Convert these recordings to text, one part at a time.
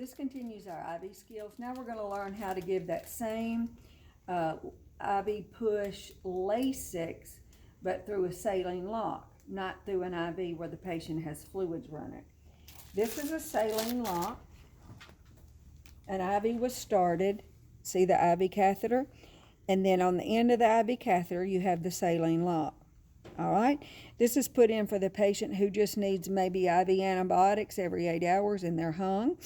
This continues our IV skills. Now we're going to learn how to give that same IV push Lasix, but through a saline lock, not through an IV where the patient has fluids running. This is a saline lock. An IV was started. See the IV catheter? And then on the end of the IV catheter, you have the saline lock. All right? This is put in for the patient who just needs maybe IV antibiotics every 8 hours and they're hung,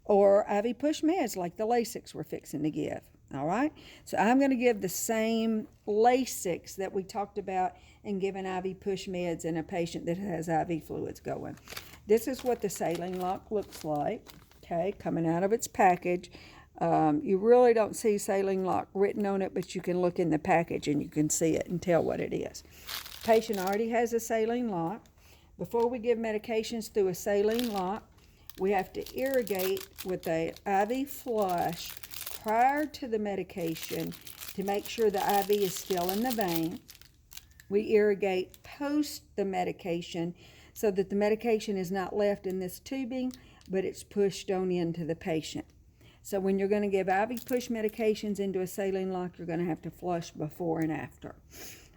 or IV push meds like the Lasix we're fixing to give. All right? So I'm going to give the same Lasix that we talked about in giving IV push meds in a patient that has IV fluids going. This is what the saline lock looks like, okay, coming out of its package. You really don't see saline lock written on it, but you can look in the package and you can see it and tell what it is. Patient already has a saline lock. Before we give medications through a saline lock, we have to irrigate with a IV flush prior to the medication to make sure the IV is still in the vein. We irrigate post the medication so that the medication is not left in this tubing, but it's pushed on into the patient. So when you're going to give IV push medications into a saline lock, you're going to have to flush before and after.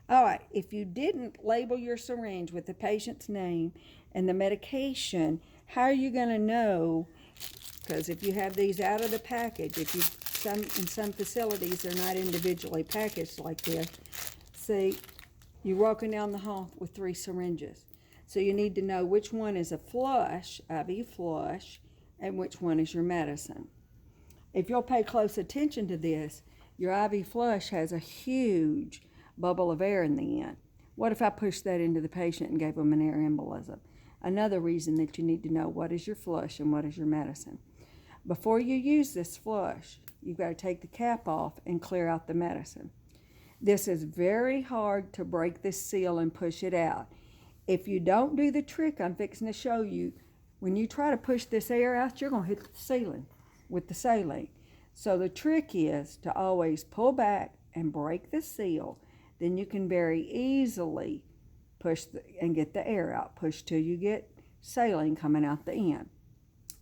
All right, if you didn't label your syringe with the patient's name and the medication, how are you going to know? Because if you have these out of the package, in some facilities they're not individually packaged like this. See, you're walking down the hall with 3 syringes. So you need to know which one is a flush, IV flush, and which one is your medicine. If you'll pay close attention to this, your IV flush has a huge bubble of air in the end. What if I pushed that into the patient and gave them an air embolism? Another reason that you need to know what is your flush and what is your medicine. Before you use this flush, you've got to take the cap off and clear out the medicine. This is very hard to break this seal and push it out. If you don't do the trick I'm fixing to show you, when you try to push this air out, you're going to hit the ceiling with the saline. So the trick is to always pull back and break the seal. Then you can very easily push and get the air out. Push till you get saline coming out the end.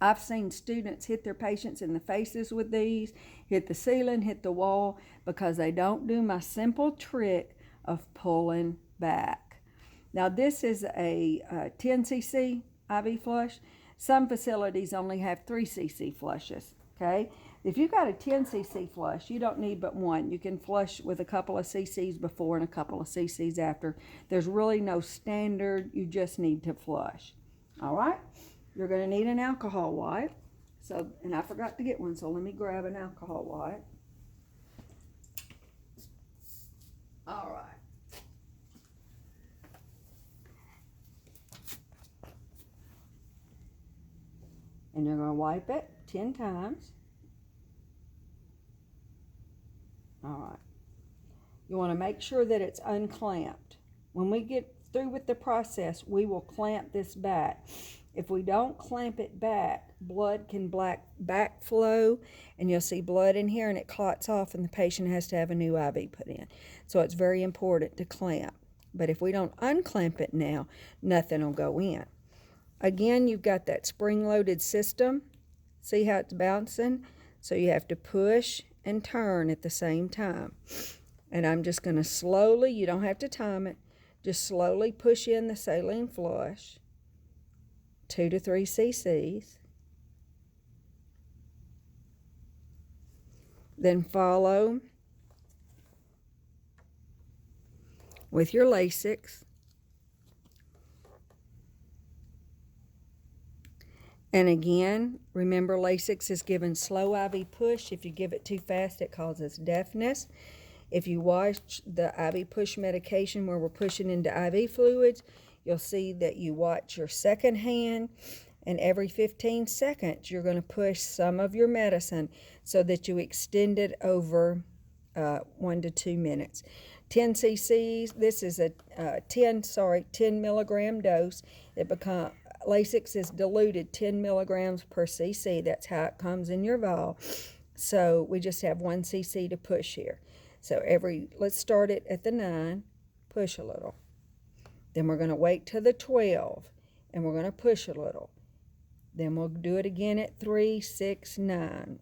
I've seen students hit their patients in the faces with these, hit the ceiling, hit the wall, because they don't do my simple trick of pulling back. Now this is a 10 cc IV flush. Some facilities only have 3 cc flushes, okay? If you've got a 10 cc flush, you don't need but one. You can flush with a couple of cc's before and a couple of cc's after. There's really no standard. You just need to flush. All right? You're going to need an alcohol wipe. So, and I forgot to get one, so let me grab an alcohol wipe. All right. And you're going to wipe it 10 times. All right. You want to make sure that it's unclamped. When we get through with the process, we will clamp this back. If we don't clamp it back, blood can backflow, and you'll see blood in here, and it clots off, and the patient has to have a new IV put in. So it's very important to clamp. But if we don't unclamp it now, nothing will go in. Again, you've got that spring-loaded system. See how it's bouncing? So you have to push and turn at the same time. And I'm just going to slowly, you don't have to time it, just slowly push in the saline flush, 2 to 3 cc's. Then follow with your Lasix. And again, remember Lasix is given slow IV push. If you give it too fast, it causes deafness. If you watch the IV push medication where we're pushing into IV fluids, you'll see that you watch your second hand, and every 15 seconds you're going to push some of your medicine so that you extend it over 1 to 2 minutes. 10 cc's, this is a 10 milligram dose. Lasix is diluted 10 milligrams per cc. That's how it comes in your vial. So we just have 1 cc to push here. So let's start it at the 9, push a little. Then we're going to wait to the 12, and we're going to push a little. Then we'll do it again at 3, 6, 9.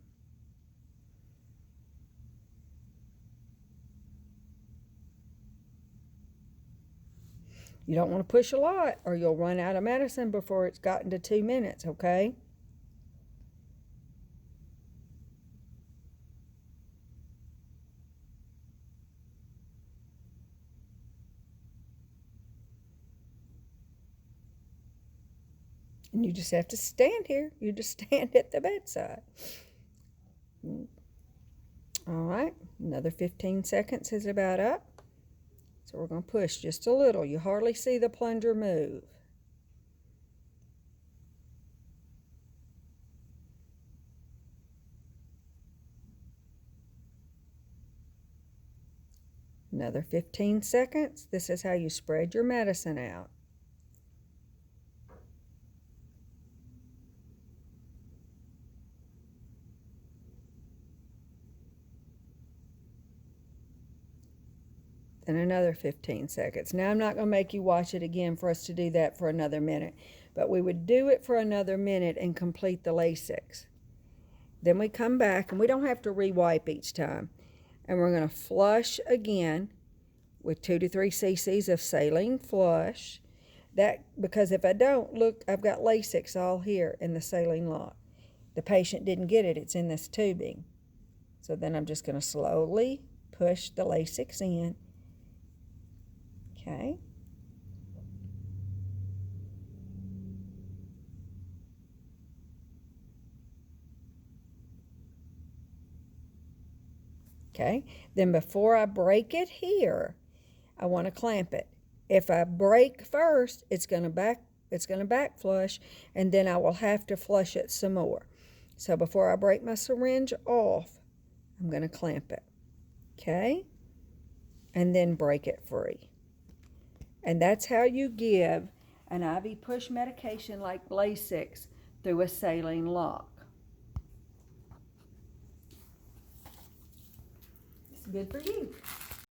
You don't want to push a lot or you'll run out of medicine before it's gotten to 2 minutes, okay? And you just have to stand here. You just stand at the bedside. All right, another 15 seconds is about up. So we're going to push just a little. You hardly see the plunger move. Another 15 seconds. This is how you spread your medicine out. Then another 15 seconds. Now I'm not going to make you watch it again for us to do that for another minute, but we would do it for another minute and complete the Lasix. Then we come back, and we don't have to re-wipe each time. And we're going to flush again with 2 to 3 cc's of saline flush. Because if I don't, look, I've got Lasix all here in the saline lock. The patient didn't get it. It's in this tubing. So then I'm just going to slowly push the Lasix in. Okay. Okay. Then before I break it here, I want to clamp it. If I break first, it's going to back flush, and then I will have to flush it some more. So before I break my syringe off, I'm going to clamp it. Okay? And then break it free. And that's how you give an IV push medication like Lasix through a saline lock. It's good for you.